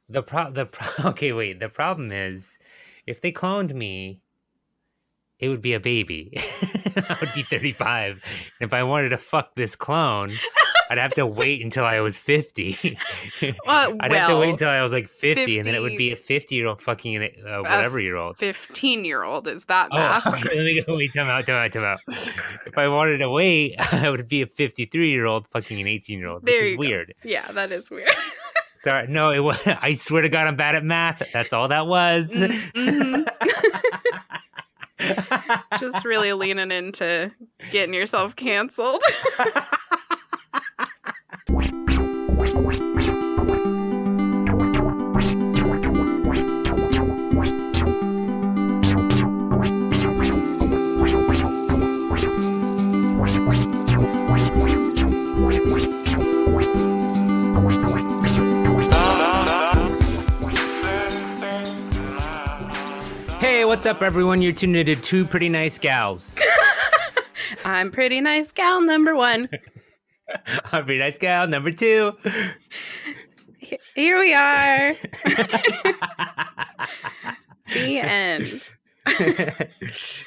Okay, wait. The problem is, if they cloned me, it would be a baby. I would be 35. And if I wanted to fuck this clone, I'd have to wait until I was 50. I'd have to wait Well, until I was like 50, and then it would 50, be a 50-year-old fucking a whatever year old. 15-year-old. Is that Oh, math? okay, let me go. Wait, time out. If I wanted to wait, I would be a 53-year-old fucking an 18-year-old, which There is you go. weird. Yeah, that is weird. Sorry, no, it was. I swear to God, I'm bad at math. That's all that was. Mm-hmm. Just really leaning into getting yourself canceled. Hey, what's up, everyone? You're tuned into Two Pretty Nice Gals. I'm pretty nice gal number 1. I'm Pretty Nice Gal number 2. Here we are. The end.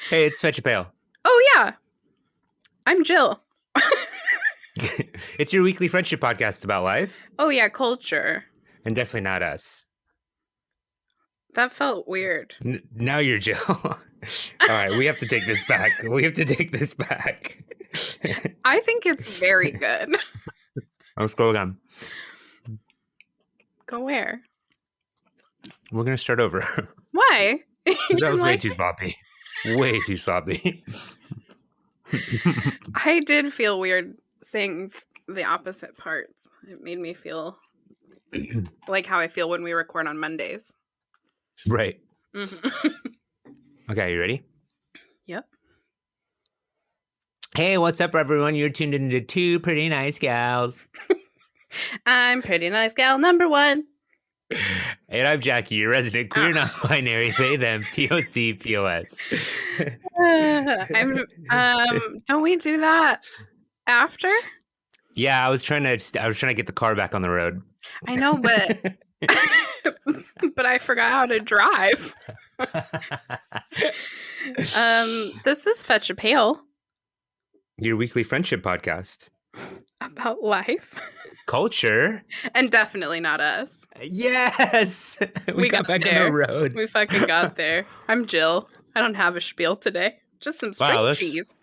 Hey, it's Fetch a Pail. Oh, yeah. I'm Jill. It's your weekly friendship podcast about life. Oh, yeah, culture. And definitely not us. That felt weird. Now you're Jill. All right, we have to take this back. I think it's very good. Let's go again. Go where? We're going to start over. Why? That was way too sloppy. Way too sloppy. I did feel weird saying the opposite parts. It made me feel like how I feel when we record on Mondays. Right. Mm-hmm. Okay, you ready? Yep. Hey, what's up, everyone? You're tuned into Two Pretty Nice Gals. I'm pretty nice gal number 1. And I'm Jackie, your resident queer non-binary they them POC POS. Don't we do that after? Yeah, I was trying to get the car back on the road. I know, but but I forgot how to drive. This is Fetch a Pail. Your weekly friendship podcast. About life. Culture. And definitely not us. Yes! We got back on the road. We fucking got there. I'm Jill. I don't have a spiel today. Just some string cheese.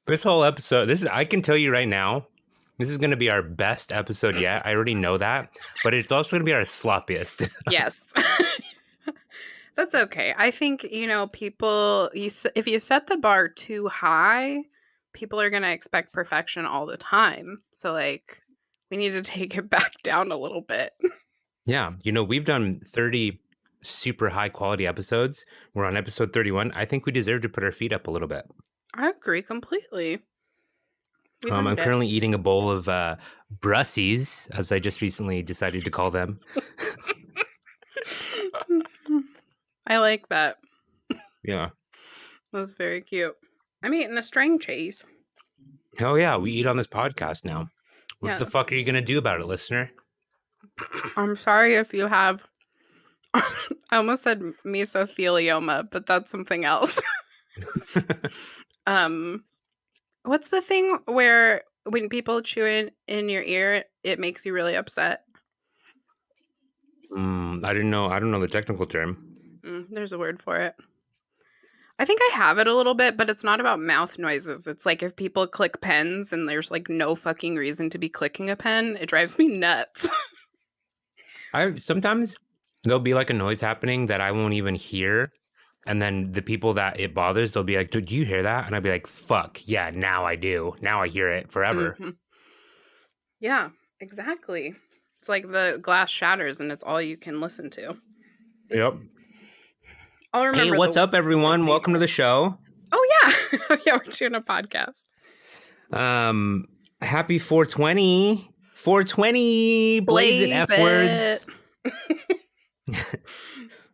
This whole episode, I can tell you right now, this is going to be our best episode yet. I already know that. But it's also going to be our sloppiest. Yes. That's okay. I think, people, if you set the bar too high, people are going to expect perfection all the time. So, we need to take it back down a little bit. Yeah. We've done 30 super high quality episodes. We're on episode 31. I think we deserve to put our feet up a little bit. I agree completely. I'm currently eating a bowl of Brussies, as I just recently decided to call them. I like that. Yeah. That's very cute. I'm eating a string cheese. Oh, yeah. We eat on this podcast now. What the fuck are you going to do about it, listener? I'm sorry if you have... I almost said mesothelioma, but that's something else. What's the thing where when people chew in your ear, it makes you really upset? I don't know the technical term. There's a word for it. I think I have it a little bit, but it's not about mouth noises. It's like if people click pens and there's no fucking reason to be clicking a pen, it drives me nuts. Sometimes there'll be a noise happening that I won't even hear. And then the people that it bothers, they'll be like, "Did you hear that?" And I'll be like, "Fuck, yeah, now I do. Now I hear it forever." Mm-hmm. Yeah, exactly. It's like the glass shatters and it's all you can listen to. Yep. I'll remember. Hey, what's up, everyone? Welcome to the show. Oh, yeah. Yeah, we're doing a podcast. Happy 420. 420. Blazing F words.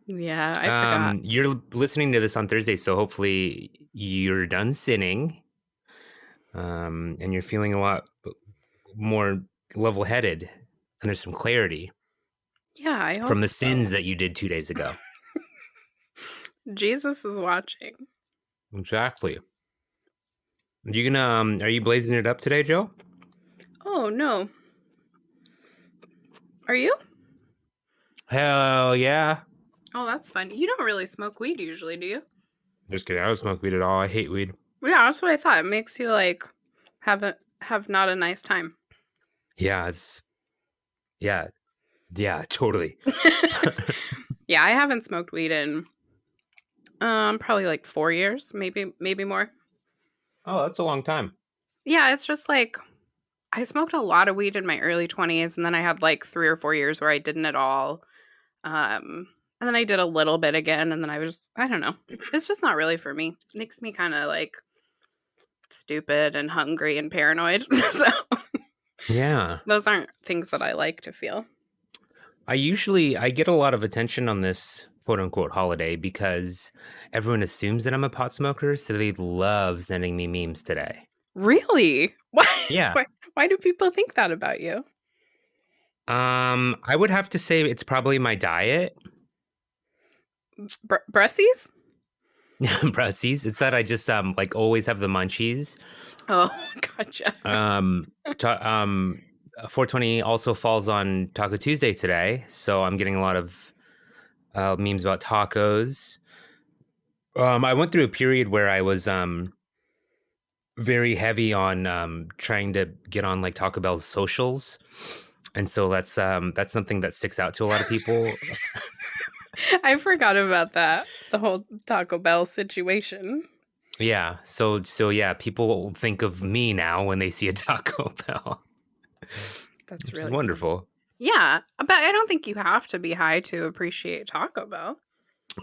Yeah, I forgot. You're listening to this on Thursday, so hopefully you're done sinning. And you're feeling a lot more level-headed, and there's some clarity. Yeah, I from hope the so. sins that you did 2 days ago. Jesus is watching. Exactly. You gonna are you blazing it up today, Joe? Oh, no. Are you? Hell yeah. Oh, that's fun. You don't really smoke weed usually, do you? Just kidding. I don't smoke weed at all. I hate weed. Yeah, that's what I thought. It makes you like have not a nice time. Yeah, yeah, totally. Yeah, I haven't smoked weed in probably like 4 years, maybe more. Oh, that's a long time. Yeah, it's just like I smoked a lot of weed in my early 20s and then I had like 3 or 4 years where I didn't at all. And then I did a little bit again and then I don't know. It's just not really for me. It makes me kind of like stupid and hungry and paranoid. So Yeah. those aren't things that I like to feel. I get a lot of attention on this quote unquote holiday because everyone assumes that I'm a pot smoker, so they love sending me memes today. Really? Why? Yeah. Why do people think that about you? I would have to say it's probably my diet. Brussies? Brussies. It's that I just like always have the munchies. Oh, gotcha. 420 also falls on Taco Tuesday today, so I'm getting a lot of memes about tacos. I went through a period where I was very heavy on trying to get on like Taco Bell's socials, and so that's something that sticks out to a lot of people. I forgot about that. The whole Taco Bell situation. Yeah, so yeah, people think of me now when they see a Taco Bell. That's Which really is cool. wonderful. Yeah, but I don't think you have to be high to appreciate Taco Bell.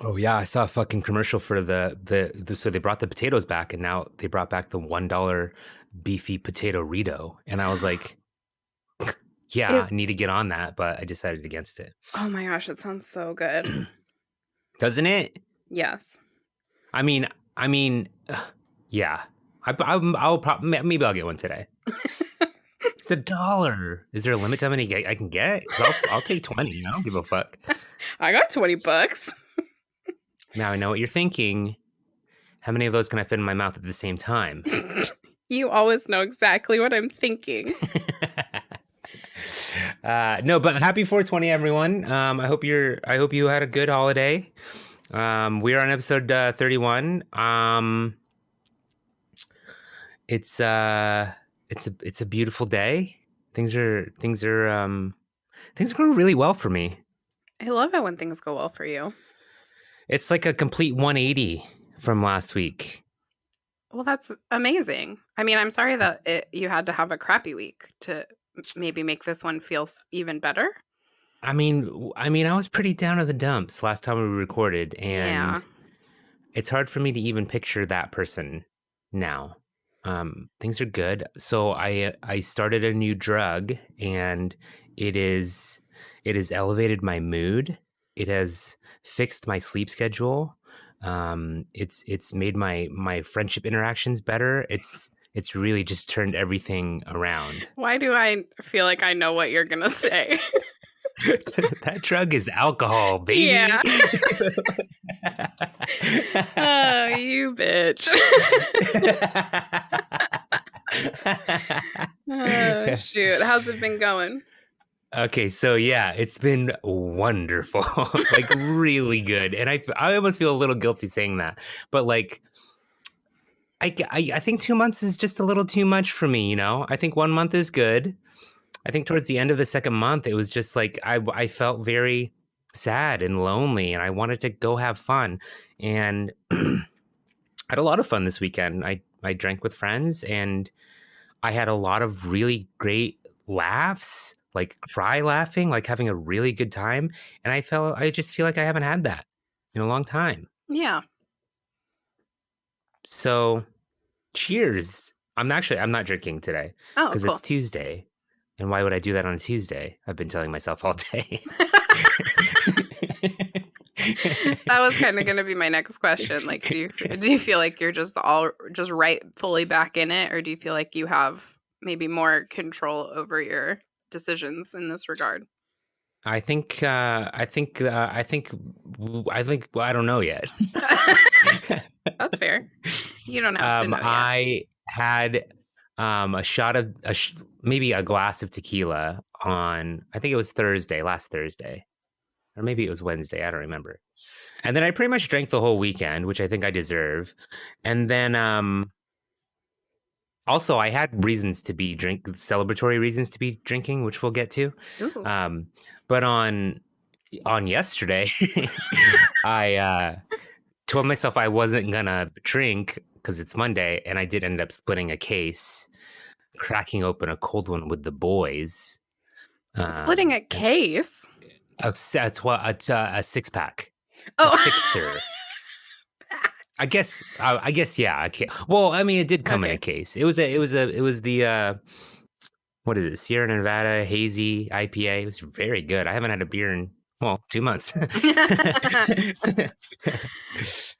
Oh yeah, I saw a fucking commercial for the so they brought the potatoes back and now they brought back the $1 beefy potato Rito. And I was like, yeah, I need to get on that, but I decided against it. Oh my gosh, it sounds so good. Doesn't it? Yes. I mean, yeah. I'll probably maybe I'll get one today. It's $1. Is there a limit to how many I can get? 'Cause I'll take 20. I don't give a fuck. I got $20. Now I know what you're thinking. How many of those can I fit in my mouth at the same time? You always know exactly what I'm thinking. No, but happy 420, everyone. I hope you had a good holiday. We are on episode 31. It's a beautiful day. Things are going really well for me. I love it when things go well for you. It's like a complete 180 from last week. Well, that's amazing. I mean, I'm sorry that you had to have a crappy week to maybe make this one feel even better. I mean, I was pretty down in the dumps last time we recorded, and it's hard for me to even picture that person now. Things are good. So I started a new drug, and it has elevated my mood. It has fixed my sleep schedule. It's made my friendship interactions better. It's really just turned everything around. Why do I feel like I know what you're gonna say? That drug is alcohol, baby. Yeah. Oh, you bitch. Oh, shoot. How's it been going? Okay, so yeah, it's been wonderful. Like really good. And I almost feel a little guilty saying that. But like I think 2 months is just a little too much for me, you know? I think 1 month is good. I think towards the end of the second month, it was just like I felt very sad and lonely, and I wanted to go have fun. And I had a lot of fun this weekend. I drank with friends, and I had a lot of really great laughs, like cry laughing, like having a really good time. And I just feel like I haven't had that in a long time. Yeah. So cheers. I'm not drinking today because cool. It's Tuesday. And why would I do that on a Tuesday? I've been telling myself all day. That was kind of going to be my next question. Like, do you feel like you're just right fully back in it, or do you feel like you have maybe more control over your decisions in this regard? I think well, I don't know yet. That's fair. You don't have to know yet. I had a shot of maybe a glass of tequila on, I think it was last Thursday, or maybe it was Wednesday. I don't remember. And then I pretty much drank the whole weekend, which I think I deserve. And then also I had reasons to be celebratory reasons to be drinking, which we'll get to. Ooh. But on yesterday, I told myself I wasn't gonna drink because it's Monday, and I did end up splitting a case, cracking open a cold one with the boys. Splitting a case? A 6-pack. Oh. A sixer. I guess, yeah. I can't. Well, I mean, it did come in a case. It was the what is it? Sierra Nevada Hazy IPA. It was very good. I haven't had a beer in 2 months.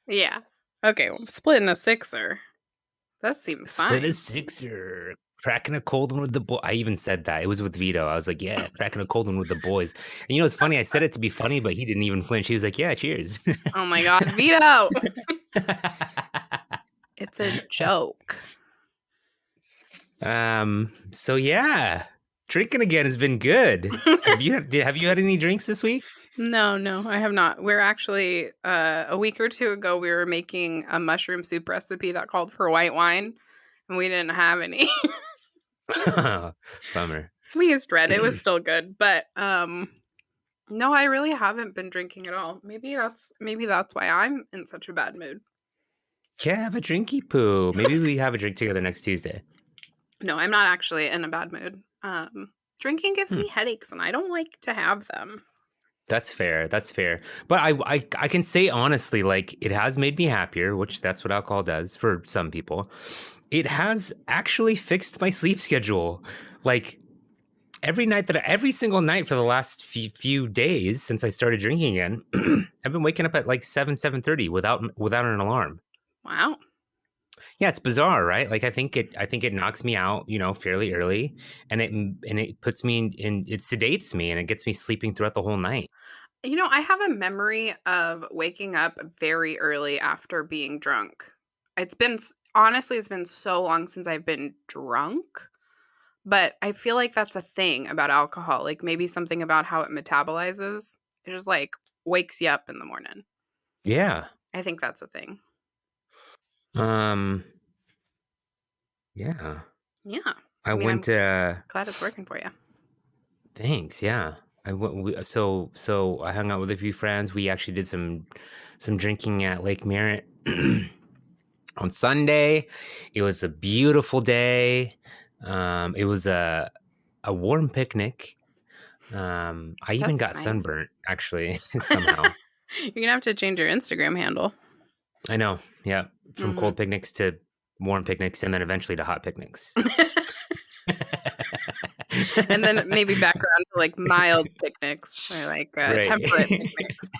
Yeah. Okay. Well, splitting a sixer. That seems fine. Split a sixer. Cracking a cold one with the boys. I even said that. It was with Vito. I was like, yeah, cracking a cold one with the boys. And it's funny. I said it to be funny, but he didn't even flinch. He was like, yeah, cheers. Oh my God, Vito. It's a joke. So yeah, drinking again has been good. Have you had any drinks this week? No, I have not. We're actually a week or two ago we were making a mushroom soup recipe that called for white wine, and we didn't have any. Bummer. We used red. It was still good, but no, I really haven't been drinking at all. Maybe that's why I'm in such a bad mood. Yeah, have a drinky poo. Maybe we have a drink together next Tuesday. No, I'm not actually in a bad mood. Drinking gives me headaches, and I don't like to have them. That's fair. But I can say honestly, like, it has made me happier, which that's what alcohol does for some people. It has actually fixed my sleep schedule. Like, every single night for the last few days since I started drinking again, I've been waking up at like 7:30 without an alarm. Wow. Yeah, it's bizarre, right? Like, I think it knocks me out, fairly early, and it puts me in it sedates me, and it gets me sleeping throughout the whole night. I have a memory of waking up very early after being drunk. It's been so long since I've been drunk, but I feel like that's a thing about alcohol. Like, maybe something about how it metabolizes. It just like wakes you up in the morning. Yeah. I think that's a thing. Yeah. Yeah. I went to. Glad it's working for you. Thanks. Yeah. So I hung out with a few friends. We actually did some drinking at Lake Merritt on Sunday. It was a beautiful day. It was a warm picnic. I even got sunburnt, actually, somehow. You're gonna have to change your Instagram handle. I know. Yeah. From cold picnics to warm picnics, and then eventually to hot picnics. And then maybe back around to like mild picnics or like temperate picnics.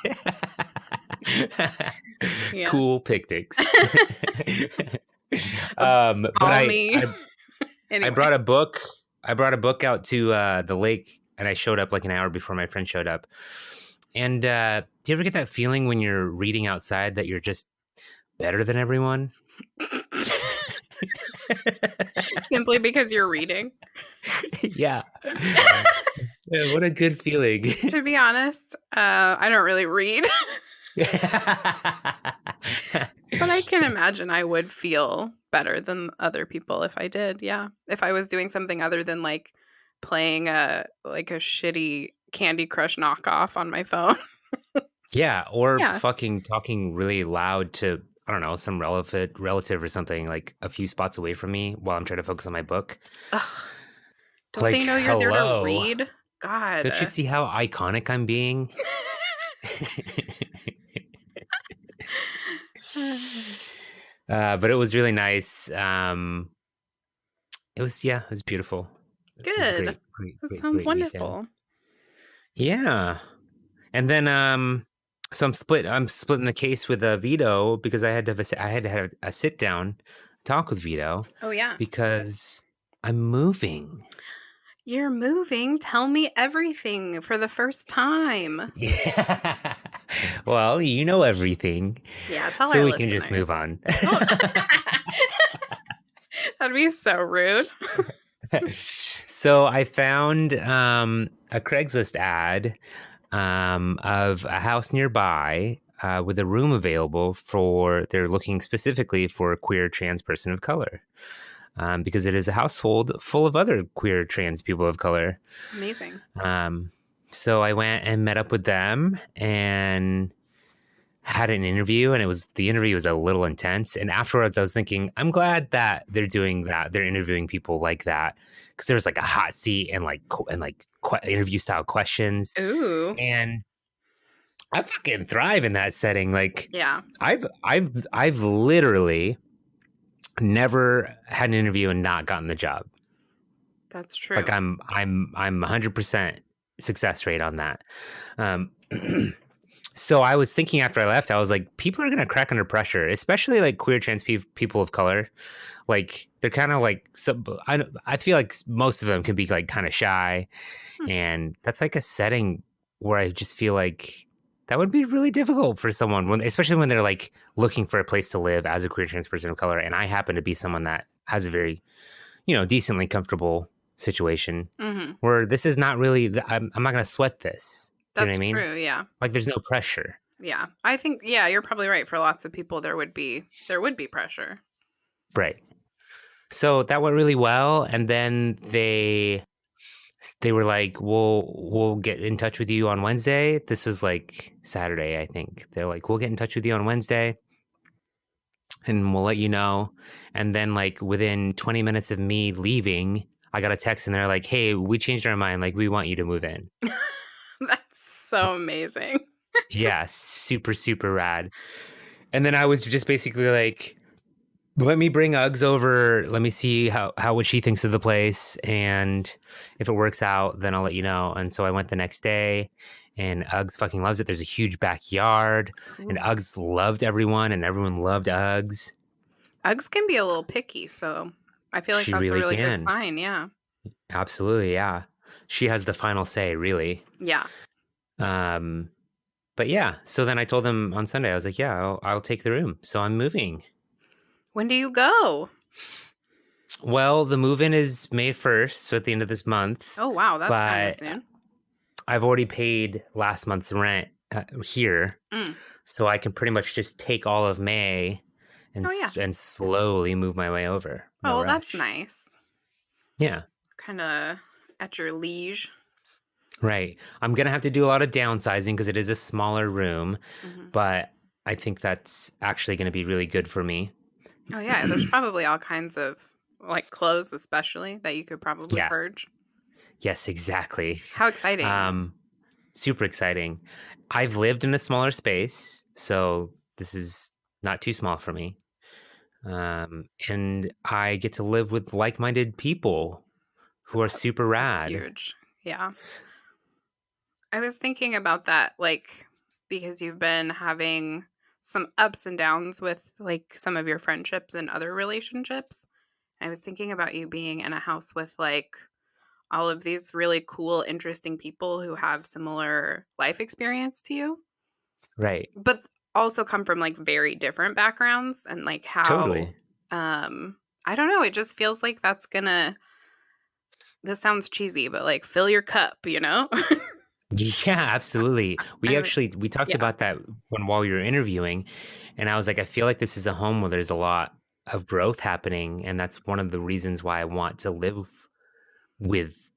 Yeah. Cool picnics. But anyway. I brought a book. Out to the lake, and I showed up like an hour before my friend showed up. And do you ever get that feeling when you're reading outside that you're just better than everyone? Simply because you're reading? Yeah. Yeah, what a good feeling. To be honest, I don't really read. But I can imagine I would feel better than other people if I did. Yeah. If I was doing something other than like playing a shitty Candy Crush knockoff on my phone. Yeah. Or fucking talking really loud to, I don't know, some relative or something like a few spots away from me while I'm trying to focus on my book. Ugh. Don't they know you're there to read? God. Don't you see how iconic I'm being? But it was really nice. It was beautiful. Good. That sounds wonderful. Weekend. Yeah. And then so I'm splitting the case with Vito because I had to have a sit down talk with Vito. Oh yeah. Because I'm moving. You're moving. Tell me everything for the first time. Yeah. Well, you know everything. Yeah, tell So our we can just listeners. move on. Oh. That'd be so rude. So I found a Craigslist ad of a house nearby with a room available for, they're looking specifically for a queer trans person of color because it is a household full of other queer trans people of color. Amazing. Um, so I went and met up with them and had an interview, and the interview was a little intense. And afterwards, I was thinking, I'm glad that they're doing that. They're interviewing people like that because there was like a hot seat and interview style questions, Ooh. and I fucking thrive in that setting. Like, Yeah, I've literally never had an interview and not gotten the job. that's true. Like I'm 100% success rate on that. Um, so I was thinking after I left, I was like, people are going to crack under pressure, especially like queer trans people of color. Like they're kind of like, I feel like most of them can be like kind of shy. And that's like a setting where I just feel like that would be really difficult for someone especially when they're like looking for a place to live as a queer trans person of color. And I happen to be someone that has a very, decently comfortable situation Mm-hmm. where this is not really, I'm not going to sweat this. Do you know That's what I mean? true. Yeah. Like there's no pressure. Yeah. I think, yeah, you're probably right. For lots of people, there would be pressure. Right. So that went really well. And then they were like, we'll get in touch with you on Wednesday. This was like Saturday, I think. They're like, we'll get in touch with you on Wednesday and we'll let you know. And then like within 20 minutes of me leaving, I got a text and they're like, hey, we changed our mind. Like we want you to move in. That's so amazing. Yeah, super, super rad. And then I was just basically like, let me bring Uggs over. Let me see how what she thinks of the place. And if it works out, then I'll let you know. And so I went the next day and Uggs fucking loves it. There's a huge backyard and Uggs loved everyone and everyone loved Uggs. Uggs can be a little picky, so I feel like She that's a really really can. good sign. Yeah. Absolutely. Yeah. She has the final say, really. Yeah. But yeah, so then I told them on Sunday, I was like, yeah, I'll take the room. So I'm moving. When do you go? Well, the move-in is May 1st, so at the end of this month. Oh, wow. That's kind of But soon. I've already paid last month's rent here. Mm. So I can pretty much just take all of May and and slowly move my way over. No well, rush. that's nice. Yeah. Kind of at your liege. Right. I'm going to have to do a lot of downsizing because it is a smaller room, but I think that's actually going to be really good for me. Oh, yeah. There's probably all kinds of like clothes, especially that you could probably purge. Yes, exactly. How exciting. Super exciting. I've lived in a smaller space, so this is not too small for me. And I get to live with like-minded people who are super rad. Huge. Yeah. I was thinking about that, like, because you've been having some ups and downs with like some of your friendships and other relationships. I was thinking about you being in a house with like all of these really cool, interesting people who have similar life experience to you. Right. But also come from like very different backgrounds and like how Totally. I don't know, it just feels like that's gonna, this sounds cheesy, but like fill your cup, you know? Yeah, absolutely. We talked about that while we were interviewing, and I was like, I feel like this is a home where there's a lot of growth happening, and that's one of the reasons why I want to live with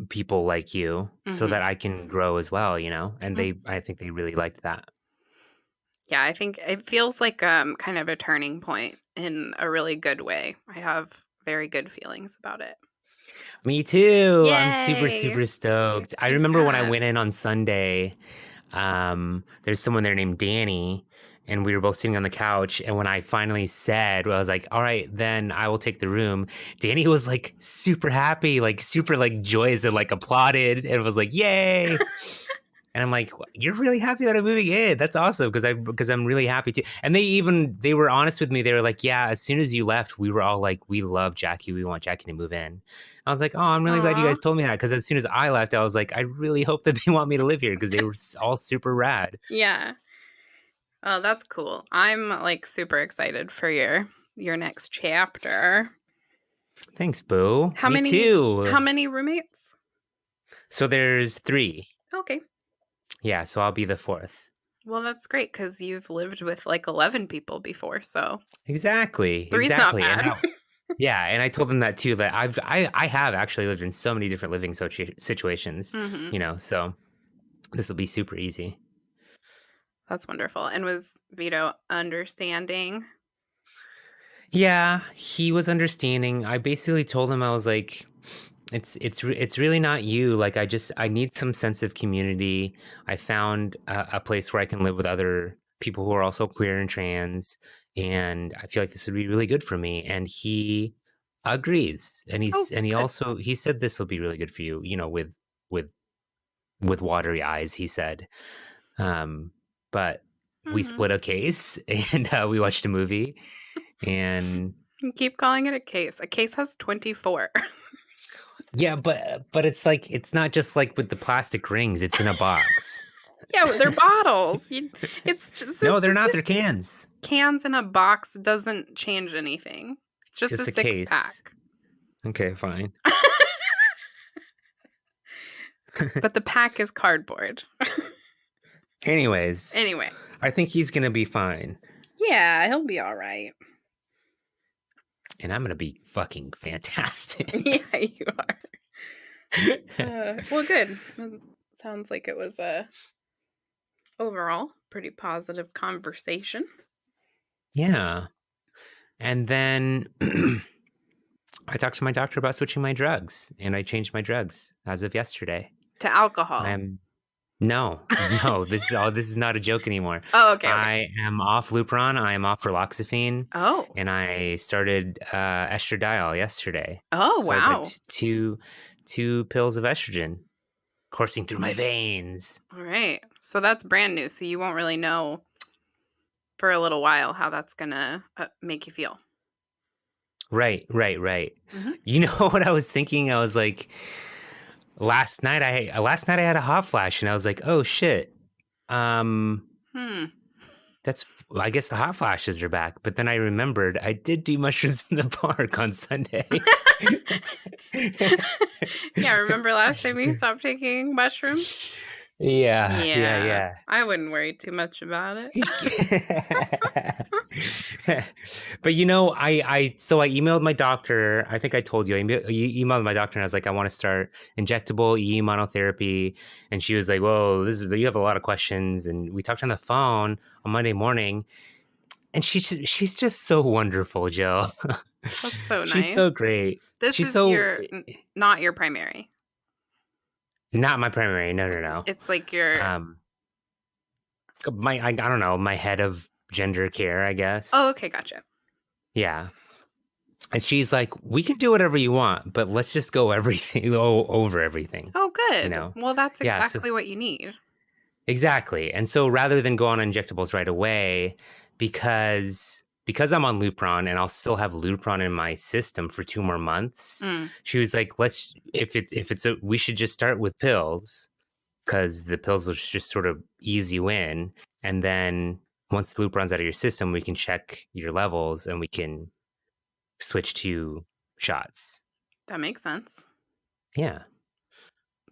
people like you so that I can grow as well, and I think they really liked that. Yeah, I think it feels like kind of a turning point in a really good way. I have very good feelings about it. Me too. Yay! I'm super, super stoked. I remember when I went in on Sunday, there's someone there named Danny, and we were both sitting on the couch. And when I finally said, I was like, all right, then I will take the room. Danny was like super happy, like super like joyous and like applauded and was like, yay. And I'm like, you're really happy that I'm moving in. That's awesome because I'm really happy too. And they were honest with me. They were like, yeah, as soon as you left, we were all like, we love Jackie. We want Jackie to move in. I was like, oh, I'm really glad you Aw. guys told me that, because as soon as I left, I was like, I really hope that they want me to live here, because they were all super rad. Yeah. Oh, that's cool. I'm like super excited for your next chapter. Thanks, Boo. How Me many too. how many roommates? So there's 3. Okay. Yeah, so I'll be the 4th. Well, that's great because you've lived with like 11 people before, so Exactly. 3's not Exactly. And bad. now, yeah, and I told them that too, that I have actually lived in so many different living situations, Hmm. so this will be super easy. That's wonderful. And was Vito understanding? Yeah, he was understanding. I basically told him, I was like, it's really not you. Like, I need some sense of community. I found a place where I can live with other people who are also queer and trans, and I feel like this would be really good for me. And he agrees. And Oh, good. he said this will be really good for you. With with watery eyes, he said. But we Hmm. split a case, and we watched a movie, and You keep calling it a case. A case has 24. yeah, but it's like, it's not just like with the plastic rings; it's in a box. Yeah, they're bottles. It's just No, they're not. They're cans. cans in a box doesn't change anything. It's just a Just a six case. pack. Okay, fine. But the pack is cardboard. Anyways, Anyway. I think he's gonna be fine, Yeah, he'll be all right. and I'm gonna be fucking fantastic. Yeah, you are. Well, good. Sounds like it was a overall pretty positive conversation. Yeah, and then I talked to my doctor about switching my drugs, and I changed my drugs as of yesterday. To alcohol. I'm no, no. This is not a joke anymore. Oh, okay. I am off Lupron. I am off raloxifene. Oh. And I started estradiol yesterday. Oh, So wow. I got two pills of estrogen coursing through my veins. All right. So that's brand new. So you won't really know for a little while how that's going to make you feel. Right. Mm-hmm. You know what I was thinking? I was like, last night I had a hot flash, and I was like, oh shit. That's, I guess the hot flashes are back. But then I remembered I did do mushrooms in the park on Sunday. Yeah, remember last time you stopped taking mushrooms? Yeah. I wouldn't worry too much about it. But I emailed my doctor. I think I told you. I emailed my doctor, and I was like, I want to start injectable EE monotherapy. And she was like, whoa, you have a lot of questions. And we talked on the phone on Monday morning. And she's just so wonderful, Jill. That's so nice. She's so great. This she's is so not your primary. Not my primary. No. It's like your I don't know, my head of gender care, I guess. Oh, okay, gotcha. Yeah. And she's like, we can do whatever you want, but let's just go over everything. Oh, good. You know? Well, that's exactly what you need. Exactly. And so rather than go on injectables right away, because I'm on Lupron and I'll still have Lupron in my system for 2 more months, she was like, we should just start with pills, because the pills will just sort of ease you in. And then once the Lupron's out of your system, we can check your levels and we can switch to shots. That makes sense. Yeah.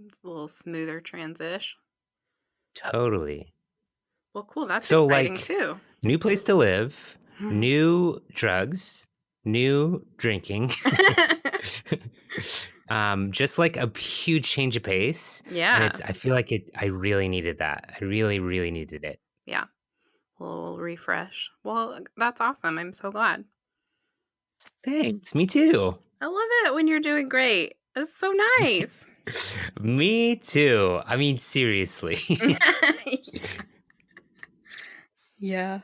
It's a little smoother transition. Totally. Well, cool. That's exciting too. New place to live, new drugs, new drinking. Just like a huge change of pace. Yeah. And I feel like I really needed that. I really, really needed it. Yeah. A little refresh. Well, that's awesome. I'm so glad. Thanks. Me too. I love it when you're doing great. It's so nice. Me too. I mean, seriously. Yeah.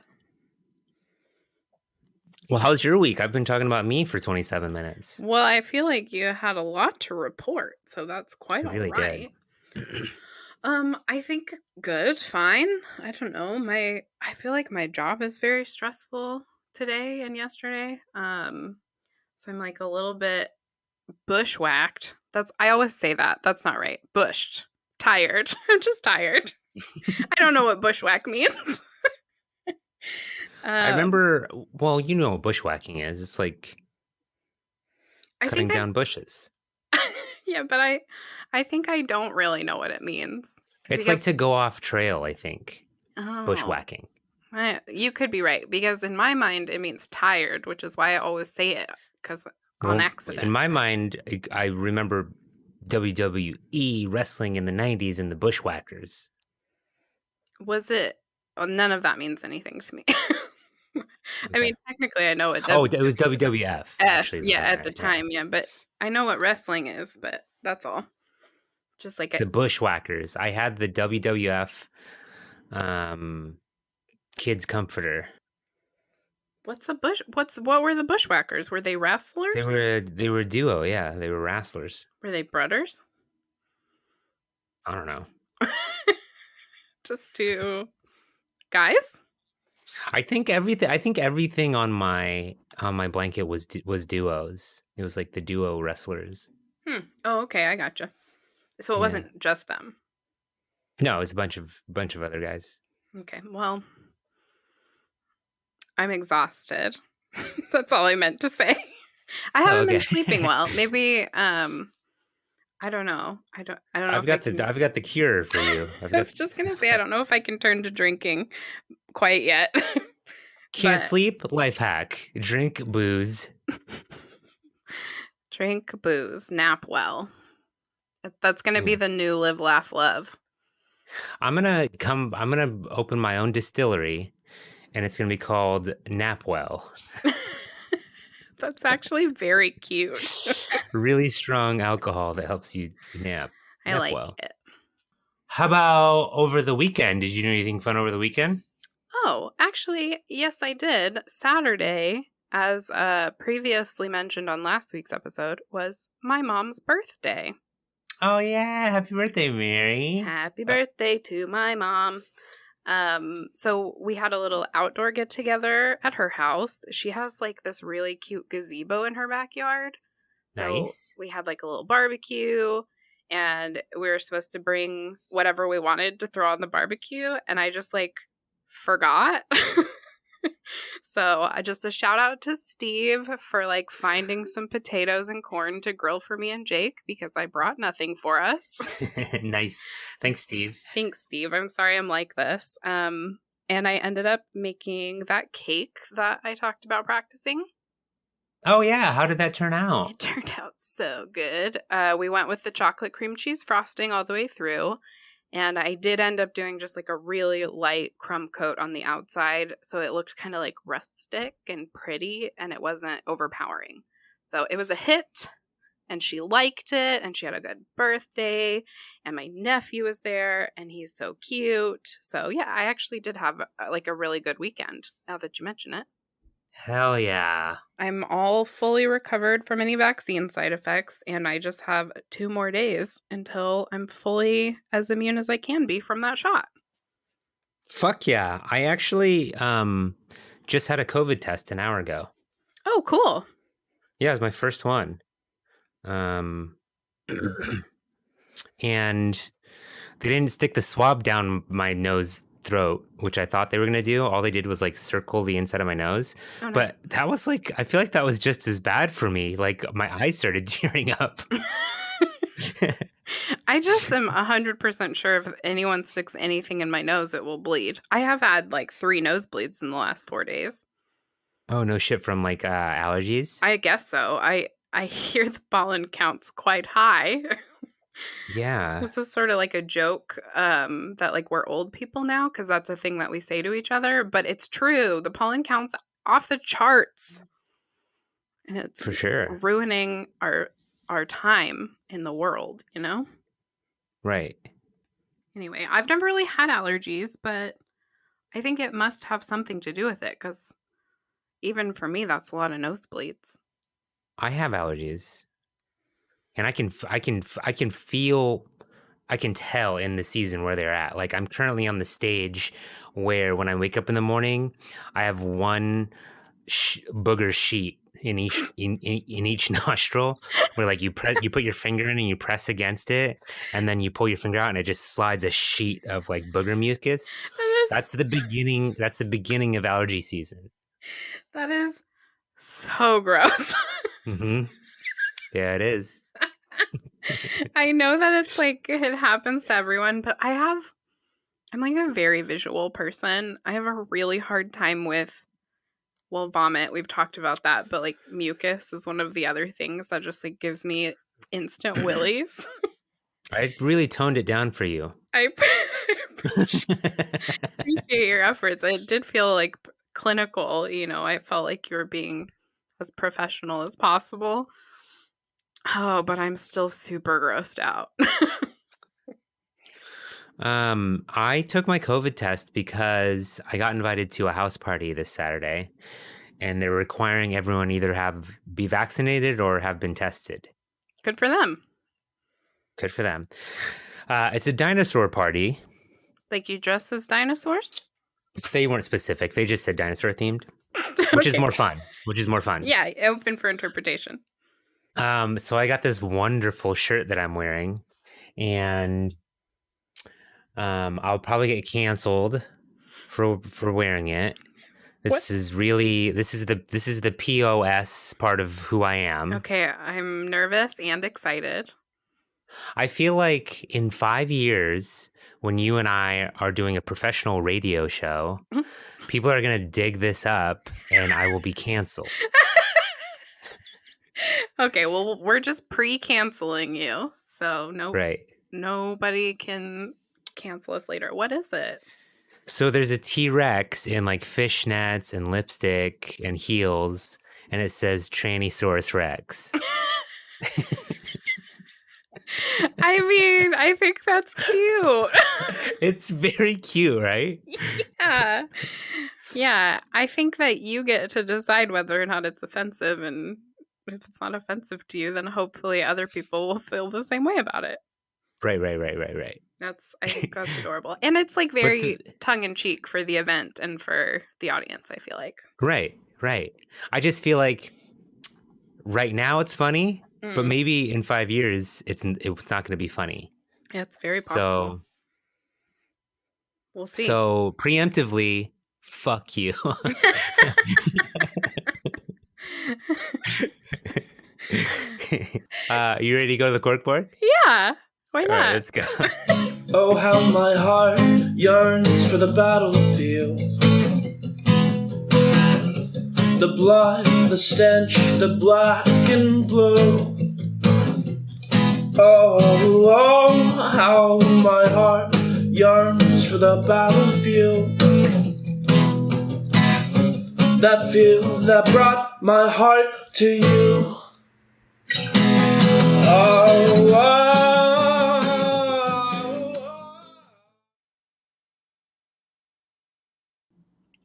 Well, how's your week? I've been talking about me for 27 minutes. Well, I feel like you had a lot to report, so that's quite all right. I think good, fine. I don't know. I feel like my job is very stressful today and yesterday. So I'm like a little bit Bushwhacked. I always say that. That's not right. Bushed. Tired. I'm just tired. I don't know what bushwhack means. I um, remember, well, you know what bushwhacking is. It's like I cutting think down bushes. yeah, but I think I don't really know what it means It's like because to go off trail, I think. oh, Bushwhacking. you could be right because in my mind it means tired, which is why I always say it because on Well, in accident. my mind, I remember WWE wrestling in the 90s and the Bushwhackers. Was it? Oh, none of that means anything to me. I Okay. mean, technically, I know what Oh, it was WWF, WWF, actually, is what yeah, I at the meant. Yeah. time, yeah, but I know what wrestling is, but that's all. Just like The Bushwhackers. I had the WWF um, kids comforter. what were the bushwhackers? Were they wrestlers? They were a duo, yeah. They were wrestlers. Were they brothers? I don't know. Just two guys? I think everything on my blanket was duos. It was like the duo wrestlers. Oh, okay, I gotcha. So it Yeah. wasn't just them. No, it was a bunch of other guys. Okay, well, I'm exhausted. That's all I meant to say. I haven't been sleeping well. Maybe I don't know. I don't know if I can. I've got the cure for you. I was just gonna say I don't know if I can turn to drinking quite yet. Can't But sleep? Life hack. Drink booze. drink booze, nap well. That's gonna be Yeah. the new live, laugh, love. I'm gonna open my own distillery and it's gonna be called Napwell. That's actually very cute. Really strong alcohol that helps you nap. I Nap like well. it. How about over the weekend? Did you do anything fun over the weekend? Oh, actually, yes, I did. Saturday, as previously mentioned on last week's episode, was my mom's birthday. Oh yeah, happy birthday, Mary. Happy birthday to my mom. So we had a little outdoor get together at her house. She has like this really cute gazebo in her backyard. So Nice. we had like a little barbecue and we were supposed to bring whatever we wanted to throw on the barbecue and I just like forgot. So just a shout out to Steve for like finding some potatoes and corn to grill for me and Jake because I brought nothing for us. Nice. Thanks, Steve. Thanks, Steve. I'm sorry I'm like this. And I ended up making that cake that I talked about practicing. Oh yeah, how did that turn out? It turned out so good. We went with the chocolate cream cheese frosting all the way through. And I did end up doing just like a really light crumb coat on the outside. So it looked kind of like rustic and pretty and it wasn't overpowering. So it was a hit and she liked it and she had a good birthday. And my nephew was there and he's so cute. So yeah, I actually did have like a really good weekend now that you mention it. Hell yeah. I'm all fully recovered from any vaccine side effects, and I just have 2 more days until I'm fully as immune as I can be from that shot. Fuck yeah. I actually just had a COVID test an hour ago. Oh, cool. Yeah, it was my first one. And they didn't stick the swab down my nose throat, which I thought they were going to do. All they did was like circle the inside of my nose. Oh, nice. But that was like, I feel like that was just as bad for me. Like my eyes started tearing up. I just am 100% sure if anyone sticks anything in my nose, it will bleed. I have had like 3 nosebleeds in the last 4 days. Oh, no shit, from like allergies? I guess so. I hear the pollen count's quite high. Yeah. This is sort of like a joke that like we're old people now because that's a thing that we say to each other. But it's true. The pollen count's off the charts. And it's For sure. ruining our time in the world, you know? Right. Anyway, I've never really had allergies, but I think it must have something to do with it because even for me, that's a lot of nosebleeds. I have allergies. And I can tell in the season where they're at. Like I'm currently on the stage where when I wake up in the morning, I have one booger sheet in each nostril, where like you put your finger in and you press against it, and then you pull your finger out and it just slides a sheet of like booger mucus. That's the beginning. That's the beginning of allergy season. That is so gross. Mm-hmm. Yeah, it is. I know that it's like it happens to everyone, but I'm like a very visual person. I have a really hard time with, well, vomit. We've talked about that, but like mucus is one of the other things that just like gives me instant willies. I really toned it down for you. I appreciate your efforts. It did feel like clinical, you know. I felt like you were being as professional as possible. Oh, but I'm still super grossed out. I took my COVID test because I got invited to a house party this Saturday, and they're requiring everyone either be vaccinated or have been tested. Good for them. Good for them. It's a dinosaur party. Like you dress as dinosaurs? They weren't specific. They just said dinosaur themed, which is more fun. Yeah, open for interpretation. So I got this wonderful shirt that I'm wearing, and I'll probably get canceled for wearing it. This is the POS part of who I am. Okay, I'm nervous and excited. I feel like in 5 years, when you and I are doing a professional radio show, people are going to dig this up and I will be canceled. Okay, well, we're just pre-canceling you. So Right. Nobody can cancel us later. What is it? So there's a T-Rex in like fishnets and lipstick and heels, and it says Trannysaurus Rex. I mean, I think that's cute. It's very cute, right? Yeah. Yeah, I think that you get to decide whether or not it's offensive, and if it's not offensive to you, then hopefully other people will feel the same way about it. Right. I think that's adorable. And it's like very tongue-in-cheek for the event and for the audience, I feel like. Right. I just feel like right now it's funny, but maybe in 5 years it's not going to be funny. Yeah, it's very possible. So we'll see. So preemptively, fuck you. You ready to go to the Cork Bork? Yeah. Why not? All right, let's go. Oh, how my heart yearns for the battlefield. The blood, the stench, the black and blue. Oh, how my heart yearns for the battlefield. That field that brought my heart to you. Oh.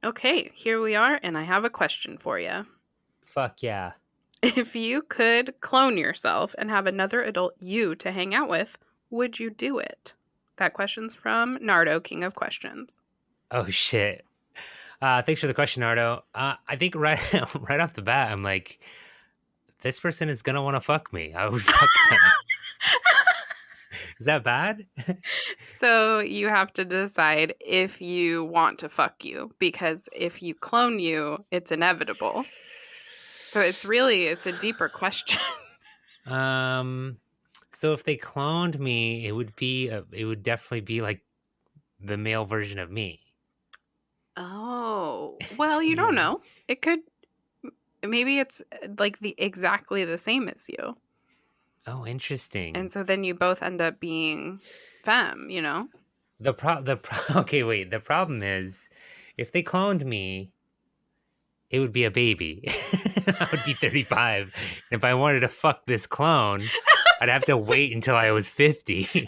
Okay, here we are, and I have a question for you. Fuck yeah. If you could clone yourself and have another adult you to hang out with, would you do it? That question's from Nardo, King of Questions. Oh, shit. Thanks for the question, Nardo. I think right off the bat, I'm like, this person is going to want to fuck me. I would fuck them. Is that bad? So you have to decide if you want to fuck you, because if you clone you, it's inevitable. So it's a deeper question. So if they cloned me, it would definitely be like the male version of me. Oh, well, you don't know. It could, maybe it's like exactly the same as you. Oh, interesting. And so then you both end up being femme, you know? Okay, wait. The problem is, if they cloned me, it would be a baby. I would be 35. And if I wanted to fuck this clone, I'd have to wait until I was 50.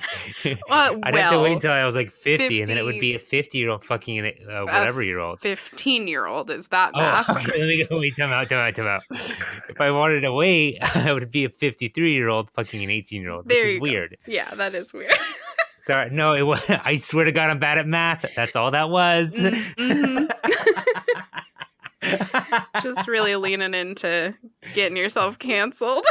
I'd have to wait until I was like 50, and then it would be a 50-year-old fucking whatever-year-old. 15-year-old, is that math? Oh, okay, let me go. Wait, time out. If I wanted to wait, I would be a 53-year-old fucking an 18-year-old, which is weird. Yeah, that is weird. Sorry, no, it was. I swear to God, I'm bad at math. That's all that was. Mm-hmm. Just really leaning into Getting yourself canceled.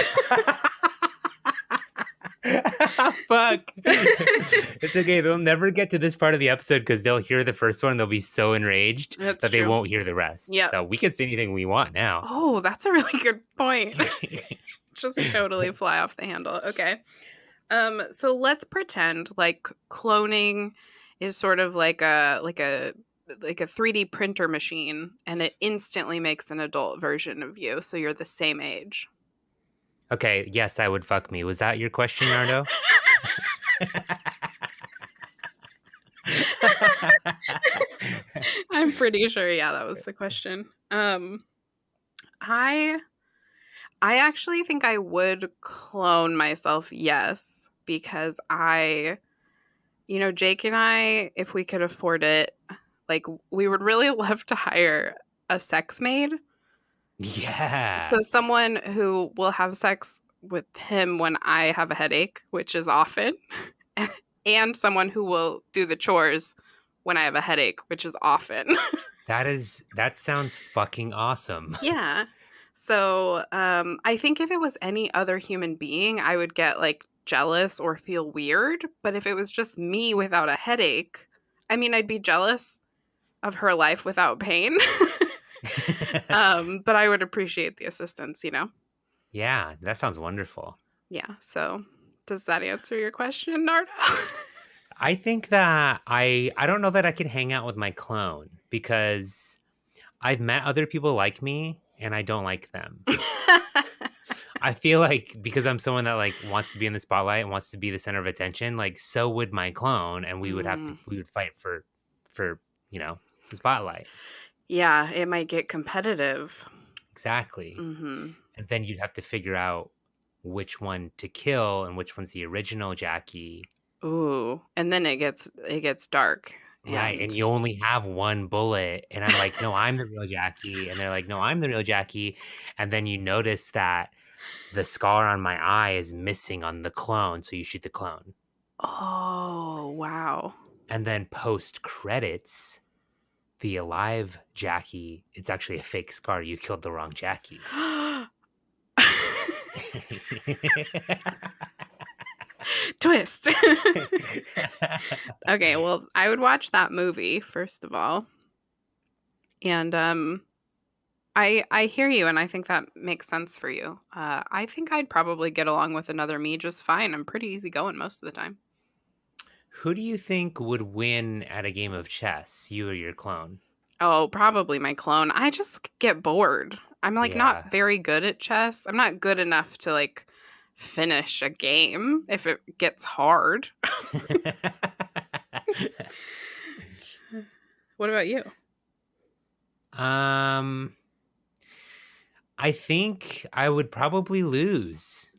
Fuck. It's okay. They'll never get to this part of the episode because they'll hear the first one. They'll be so enraged That's that they true. won't hear the rest. Yep. So we can say anything we want now. Oh, that's a really good point. Just totally fly off the handle. Okay. So let's pretend like cloning is sort of like a 3D printer machine, and it instantly makes an adult version of you, so you're the same age. Okay, yes, I would fuck me. Was that your question, Nardo? I'm pretty sure, yeah, that was the question. I actually think I would clone myself, yes, because Jake and I, if we could afford it, like, we would really love to hire a sex maid. Yeah. So someone who will have sex with him when I have a headache, which is often, and someone who will do the chores when I have a headache, which is often. That sounds fucking awesome. Yeah. So I think if it was any other human being, I would get like jealous or feel weird. But if it was just me without a headache, I mean, I'd be jealous of her life without pain. But I would appreciate the assistance, Yeah, that sounds wonderful. Yeah. So does that answer your question, Nardo? I think that I don't know that I can hang out with my clone because I've met other people like me and I don't like them. I feel like because I'm someone that like wants to be in the spotlight and wants to be the center of attention, like so would my clone, and we would fight for the spotlight. Yeah, it might get competitive. Exactly. Mm-hmm. And then you'd have to figure out which one to kill and which one's the original Jackie. Ooh, and then it gets dark. Right, and you only have one bullet, and I'm like, no, I'm the real Jackie, and they're like, no, I'm the real Jackie, and then you notice that the scar on my eye is missing on the clone, so you shoot the clone. Oh, wow. And then post credits, the alive Jackie, it's actually a fake scar. You killed the wrong Jackie. Twist. Okay, well, I would watch that movie first of all, and I hear you, and I think that makes sense for you. I think I'd probably get along with another me just fine. I'm pretty easygoing most of the time. Who do you think would win at a game of chess, you or your clone? Oh, probably my clone. I just get bored. I'm like not very good at chess. I'm not good enough to like finish a game if it gets hard. What about you? I think I would probably lose.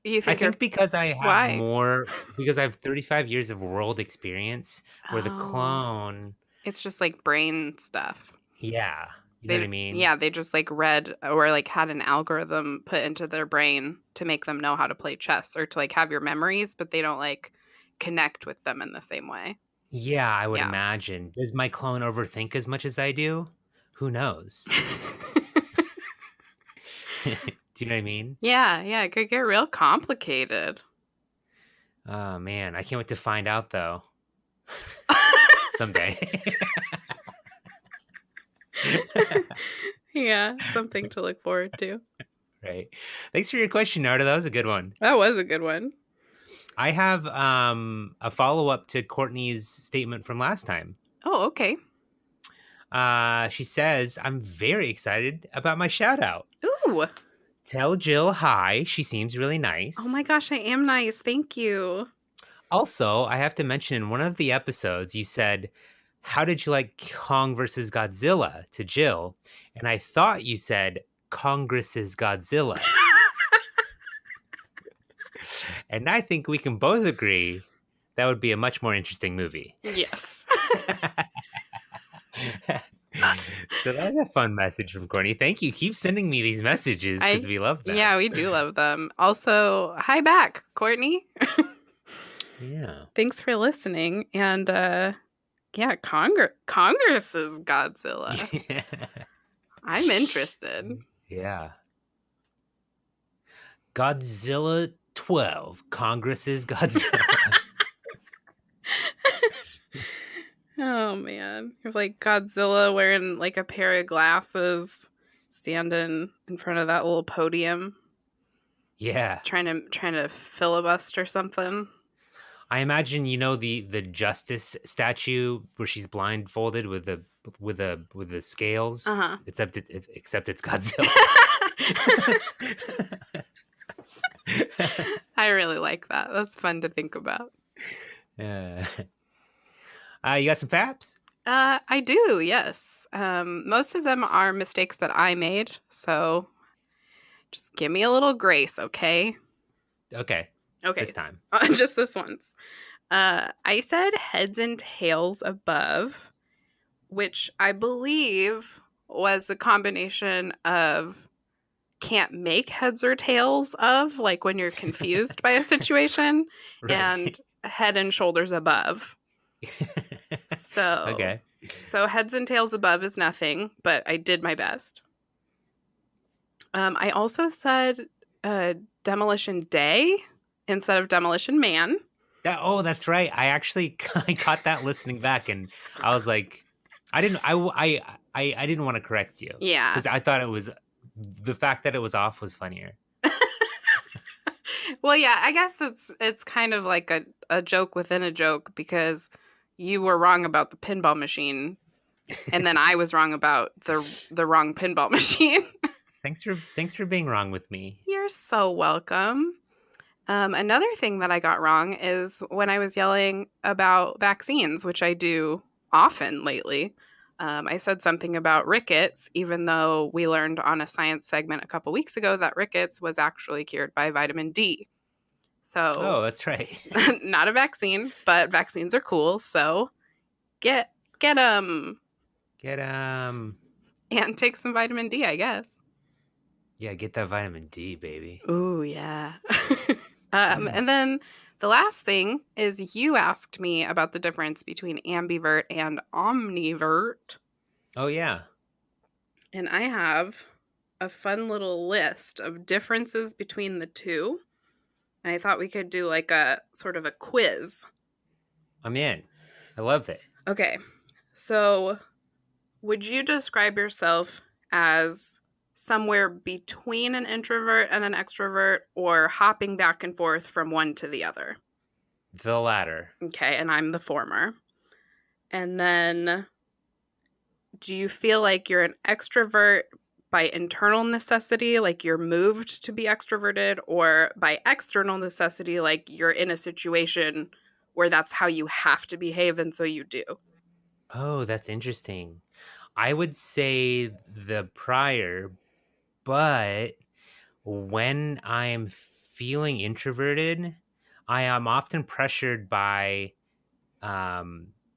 You think? I think because I have more, because I have 35 years of world experience, where the clone, it's just like brain stuff. Yeah. You know what I mean? Yeah, they just like read or like had an algorithm put into their brain to make them know how to play chess or to like have your memories, but they don't like connect with them in the same way. Yeah, I would imagine. Does my clone overthink as much as I do? Who knows? Do you know what I mean? Yeah, it could get real complicated. Oh, man. I can't wait to find out, though. Someday. Yeah, something to look forward to. Right. Thanks for your question, Narda. That was a good one. That was a good one. I have a follow-up to Courtney's statement from last time. Oh, okay. She says, I'm very excited about my shout-out. Ooh. Tell Jill hi. She seems really nice. Oh my gosh, I am nice. Thank you. Also, I have to mention in one of the episodes, you said, how did you like Kong versus Godzilla to Jill? And I thought you said Congress's Godzilla. And I think we can both agree that would be a much more interesting movie. Yes. So that's a fun message from Courtney. Thank you. Keep sending me these messages because we love them. Yeah, we do love them. Also, hi back, Courtney. Yeah. Thanks for listening. And yeah, Congress's Godzilla. Yeah. I'm interested. Yeah. Godzilla 12. Congress's Godzilla. Oh man, you're like Godzilla wearing like a pair of glasses, standing in front of that little podium, Yeah. trying to filibuster something. I imagine the justice statue where she's blindfolded with the scales. Uh-huh. Except it's Godzilla. I really like that. That's fun to think about. You got some FAPs? I do, yes. Most of them are mistakes that I made, so just give me a little grace, okay? Okay. Okay. This time. Just this once. I said heads and tails above, which I believe was a combination of can't make heads or tails of, like when you're confused by a situation, Right. and head and shoulders above. So, Okay. So heads and tails above is nothing, but I did my best. I also said Demolition Day instead of Demolition Man. That's right. I caught that listening back, and I was like, I didn't want to correct you. Yeah. Because I thought it was the fact that it was off was funnier. Well, yeah, I guess it's kind of like a joke within a joke, because you were wrong about the pinball machine, and then I was wrong about the wrong pinball machine. Thanks for being wrong with me. You're so welcome. Another thing that I got wrong is when I was yelling about vaccines, which I do often lately. I said something about rickets, even though we learned on a science segment a couple weeks ago that rickets was actually cured by vitamin D. So, Oh, that's right. not a vaccine, but vaccines are cool. So, get them and take some vitamin D, I guess. Yeah, get that vitamin D, baby. Ooh, yeah. And then the last thing is you asked me about the difference between ambivert and omnivert. Oh, yeah. And I have a fun little list of differences between the two. And I thought we could do like a sort of a quiz. I'm in. I love it. Okay. So would you describe yourself as somewhere between an introvert and an extrovert, or hopping back and forth from one to the other? The latter. Okay, and I'm the former. And then, do you feel like you're an extrovert by internal necessity, like you're moved to be extroverted, or by external necessity, like you're in a situation where that's how you have to behave, and so you do? Oh, that's interesting. I would say the prior, but when I'm feeling introverted, I am often pressured by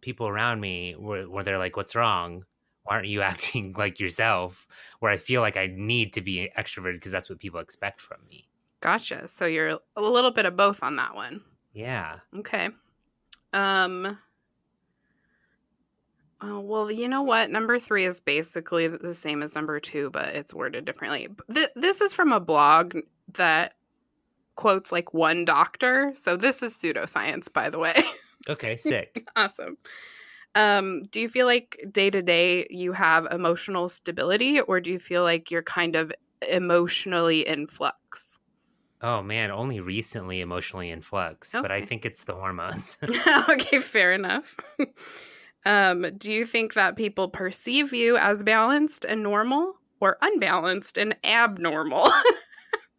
people around me where they're like, "What's wrong? Why aren't you acting like yourself?" Where I feel like I need to be extroverted because that's what people expect from me. Gotcha. So you're a little bit of both on that one. Yeah. Okay. Well, you know what? Number 3 is basically the same as number 2, but it's worded differently. This is from a blog that quotes like one doctor. So this is pseudoscience, by the way. Okay, sick. Awesome. Do you feel like day to day you have emotional stability, or do you feel like you're kind of emotionally in flux? Oh man, only recently emotionally in flux, but I Okay. think it's the hormones. Okay, fair enough. Do you think that people perceive you as balanced and normal, or unbalanced and abnormal?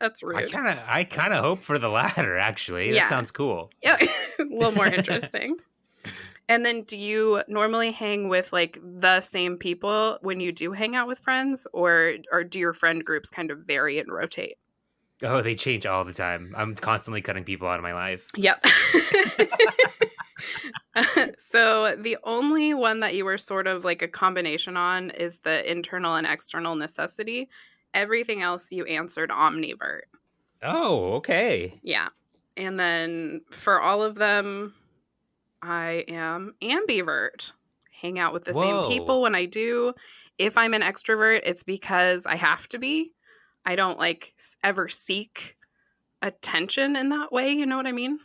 That's rude. I kind of hope for the latter, actually. Yeah. That sounds cool. Yeah, a little more interesting. And then, do you normally hang with like the same people when you do hang out with friends, or do your friend groups kind of vary and rotate? Oh, they change all the time. I'm constantly cutting people out of my life. Yep. So the only one that you were sort of like a combination on is the internal and external necessity. Everything else you answered omnivert. Oh, okay. Yeah. And then for all of them, I am ambivert. hang out with the same Whoa. people when I do. If I'm an extrovert, it's because I have to be. I don't like ever seek attention in that way. You know what I mean?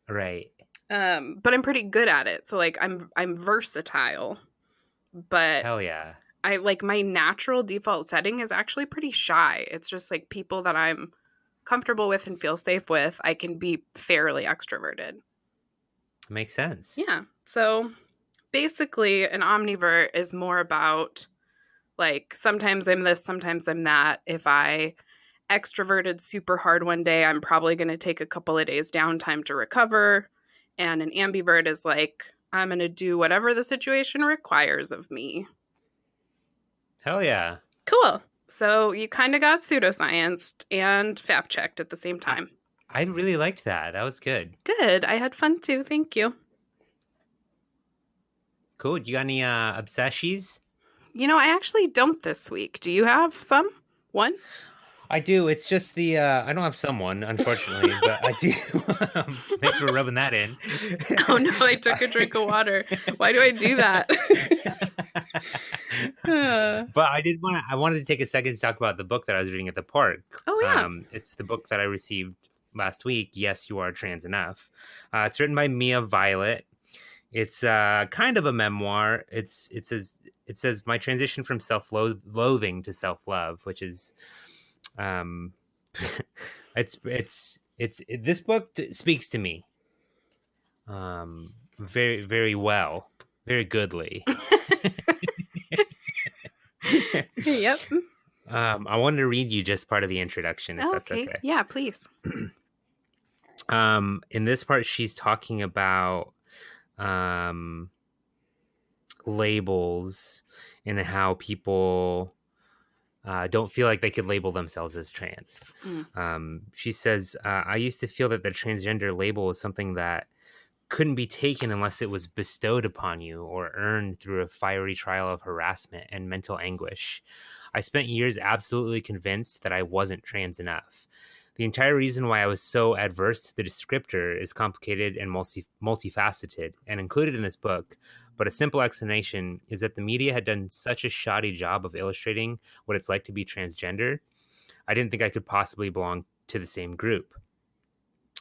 Right. But I'm pretty good at it. So like I'm versatile, but Hell yeah. I like my natural default setting is actually pretty shy. It's just like people that I'm comfortable with and feel safe with, I can be fairly extroverted. Makes sense. Yeah. So basically an omnivert is more about like sometimes I'm this, sometimes I'm that. If I extroverted super hard one day, I'm probably going to take a couple of days downtime to recover. And an ambivert is like, I'm going to do whatever the situation requires of me. Hell yeah. Cool. So you kind of got pseudoscienced and FAP checked at the same time. I really liked that. That was good. Good. I had fun too. Thank you. Cool. You got any obsessions? You know, I actually don't this week. Do you have some? One? I do. It's just the I don't have someone, unfortunately, but I do. Thanks for rubbing that in. Oh no, I took a drink of water. Why do I do that? But I wanted to take a second to talk about the book that I was reading at the park. Oh yeah. It's the book that I received last week. Yes, You Are Trans Enough. It's written by Mia Violet. It's kind of a memoir. It says my transition from self-loathing to self-love, which is this book speaks to me very, very well, very goodly. Yep. I wanted to read you just part of the introduction, if that's okay. Yeah, please. In this part, she's talking about labels and how people don't feel like they could label themselves as trans. She says, I used to feel that the transgender label was something that couldn't be taken unless it was bestowed upon you or earned through a fiery trial of harassment and mental anguish. I spent years absolutely convinced that I wasn't trans enough. The entire reason why I was so adverse to the descriptor is complicated and multifaceted and included in this book, but a simple explanation is that the media had done such a shoddy job of illustrating what it's like to be transgender, I didn't think I could possibly belong to the same group.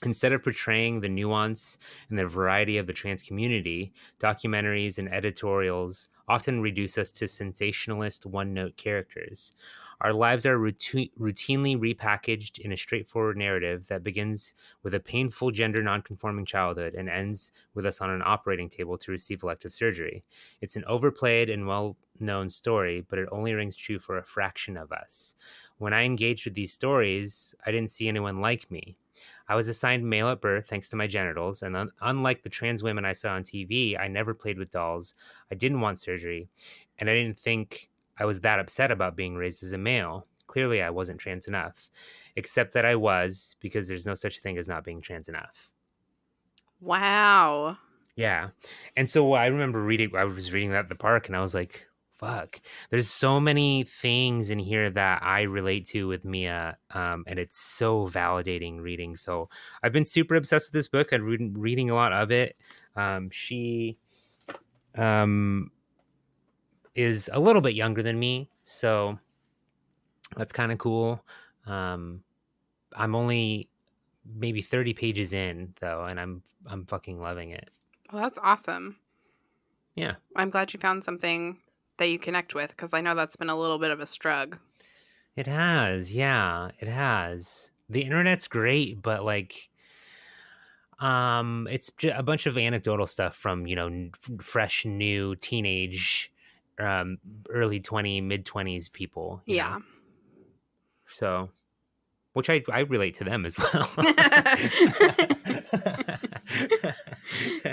Instead of portraying the nuance and the variety of the trans community, documentaries and editorials often reduce us to sensationalist one-note characters. Our lives are routinely repackaged in a straightforward narrative that begins with a painful gender nonconforming childhood and ends with us on an operating table to receive elective surgery. It's an overplayed and well-known story, but it only rings true for a fraction of us. When I engaged with these stories, I didn't see anyone like me. I was assigned male at birth thanks to my genitals, and unlike the trans women I saw on TV, I never played with dolls. I didn't want surgery, and I didn't think I was that upset about being raised as a male. Clearly, I wasn't trans enough, except that I was, because there's no such thing as not being trans enough. Wow. Yeah. And so I remember I was reading that at the park, and I was like, fuck, there's so many things in here that I relate to with Mia, and it's so validating reading. So I've been super obsessed with this book. I've been reading a lot of it. She is a little bit younger than me, so that's kind of cool. I'm only maybe 30 pages in though, and I'm fucking loving it. Well, that's awesome. Yeah. I'm glad you found something that you connect with, because I know that's been a little bit of a struggle. It has. Yeah, it has. The internet's great, but like it's a bunch of anecdotal stuff from, fresh, new teenage, early 20, mid 20s people. Yeah. Know? So, which I relate to them as well.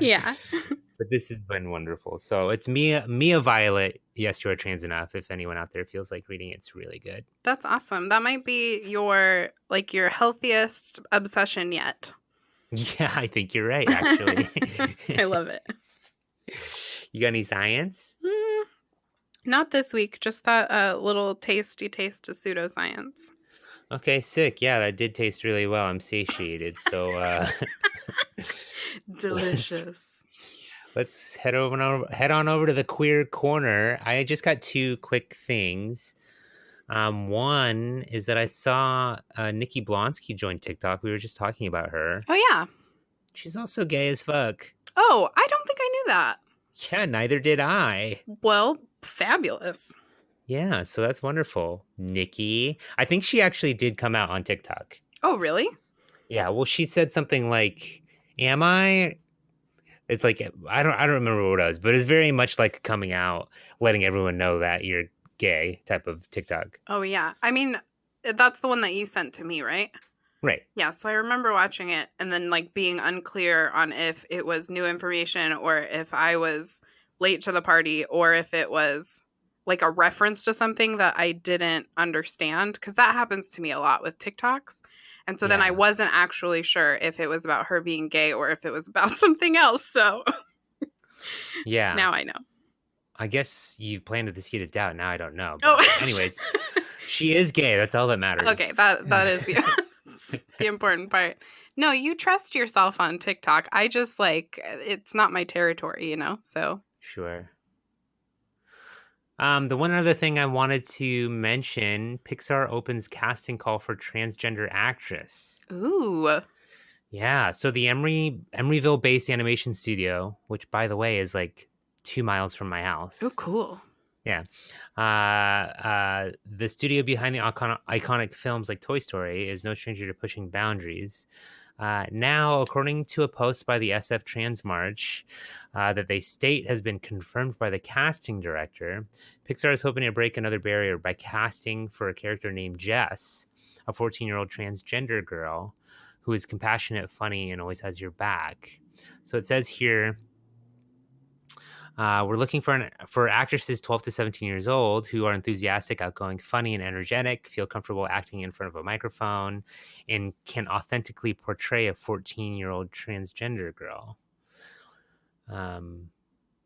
Yeah. But this has been wonderful. So it's Mia Violet. Yes, You Are Trans Enough. If anyone out there feels like reading it, it's really good. That's awesome. That might be your healthiest obsession yet. Yeah, I think you're right, actually. I love it. You got any science? Not this week. Just that little tasty taste of pseudoscience. Okay, sick. Yeah, that did taste really well. I'm satiated. So delicious. let's head on over to the queer corner. I just got two quick things. One is that I saw Nikki Blonsky join TikTok. We were just talking about her. Oh, yeah. She's also gay as fuck. Oh, I don't think I knew that. Yeah, neither did I. Well, fabulous. Yeah, so that's wonderful. Nikki. I think she actually did come out on TikTok. Oh, really? Yeah, well, she said something like, "Am I?" It's like I don't remember what it was, but it's very much like coming out, letting everyone know that you're gay type of TikTok. Oh, yeah. I mean, that's the one that you sent to me, right? Right. Yeah, so I remember watching it and then like being unclear on if it was new information or if I was late to the party or if it was like a reference to something that I didn't understand, because that happens to me a lot with TikToks. And so then I Yeah. wasn't actually sure if it was about her being gay or if it was about something else. So Yeah. now I know. I guess you've planted the seed of doubt. Now I don't know. Oh. But anyways, she is gay. That's all that matters. Okay, that is the important part. No, you trust yourself on TikTok. I just like, it's not my territory, so. Sure. The one other thing I wanted to mention, Pixar opens casting call for transgender actress. Ooh. Yeah, so the Emeryville-based animation studio, which by the way is like 2 miles from my house. Oh, cool. Yeah. The studio behind the iconic films like Toy Story is no stranger to pushing boundaries. Now, according to a post by the SF Trans March that they state has been confirmed by the casting director, Pixar is hoping to break another barrier by casting for a character named Jess, a 14-year-old transgender girl who is compassionate, funny, and always has your back. So it says here, we're looking for actresses 12 to 17 years old who are enthusiastic, outgoing, funny, and energetic, feel comfortable acting in front of a microphone, and can authentically portray a 14-year-old transgender girl.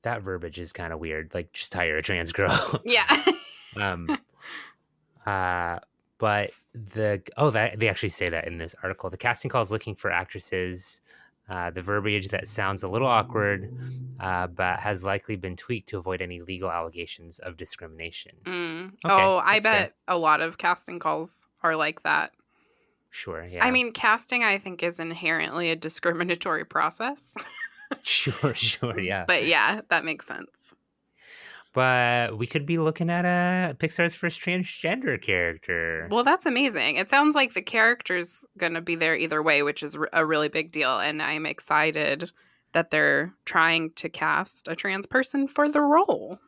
That verbiage is kind of weird. Like, just hire a trans girl. Yeah. But they actually say that in this article. The casting call is looking for actresses. The verbiage that sounds a little awkward, but has likely been tweaked to avoid any legal allegations of discrimination. Okay, fair. I bet a lot of casting calls are like that. Sure, yeah. I mean, casting, I think, is inherently a discriminatory process. Sure, yeah. But yeah, that makes sense. But we could be looking at Pixar's first transgender character. Well, that's amazing. It sounds like the character's going to be there either way, which is a really big deal. And I'm excited that they're trying to cast a trans person for the role.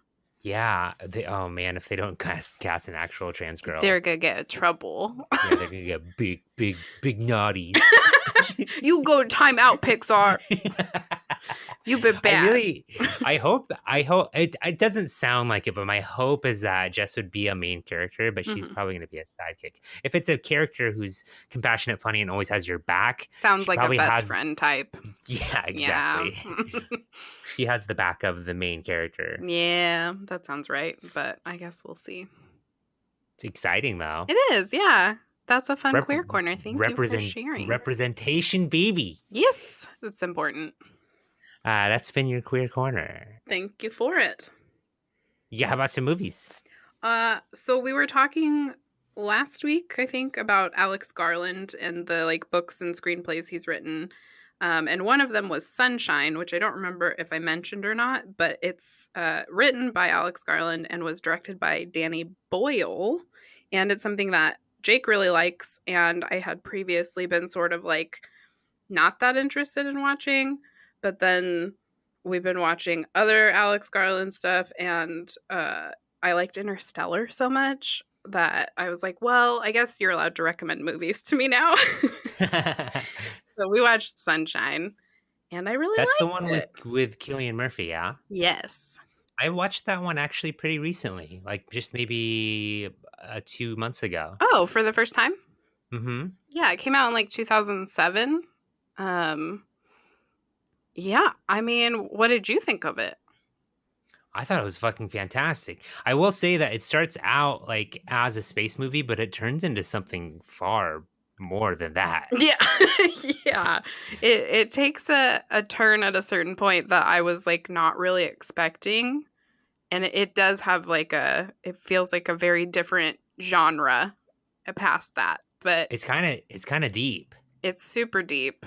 Yeah. Oh, man, if they don't cast an actual trans girl, they're going to get in trouble. Yeah, they're going to get big naughties. You go time out, Pixar. You've been bad. I hope it doesn't sound like it, but my hope is that Jess would be a main character, but she's probably going to be a sidekick. If it's a character who's compassionate, funny, and always has your back, sounds like a best friend type. Yeah, exactly. Yeah. She has the back of the main character. Yeah, that sounds right, but I guess we'll see. It's exciting, though. It is, yeah. That's a fun queer corner. Thank you for sharing. Representation, baby. Yes, it's important. That's been your queer corner. Thank you for it. Yeah, how about some movies? So we were talking last week, I think, about Alex Garland and the like books and screenplays he's written. And one of them was Sunshine, which I don't remember if I mentioned or not, but it's written by Alex Garland and was directed by Danny Boyle. And it's something that Jake really likes, and I had previously been sort of like not that interested in watching, but then we've been watching other Alex Garland stuff, and I liked Interstellar so much that I was like, well, I guess you're allowed to recommend movies to me now. So we watched Sunshine, and I really liked it. That's the one with Cillian Murphy, yeah? Yes. I watched that one actually pretty recently, like just maybe 2 months ago. Oh, for the first time? Mm-hmm. Yeah, it came out in like 2007. Yeah, I mean, what did you think of it? I thought it was fucking fantastic. I will say that it starts out like as a space movie, but it turns into something far more than that. Yeah. Yeah. It takes a turn at a certain point that I was like not really expecting. And it does have like it feels like a very different genre past that. But It's kind of deep. it's super deep.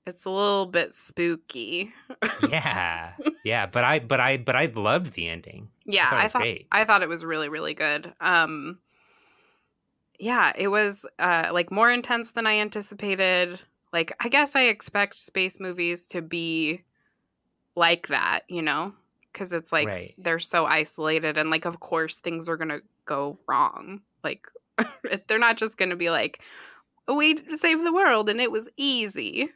It's a little bit spooky. Yeah. Yeah, but I loved the ending. Yeah, I thought it was great. I thought it was really, really good. Yeah, it was like more intense than I anticipated. Like, I guess I expect space movies to be like that, you know? Because it's like Right. they're so isolated, and like, of course, things are gonna go wrong. Like, they're not just gonna be like, we saved the world and it was easy.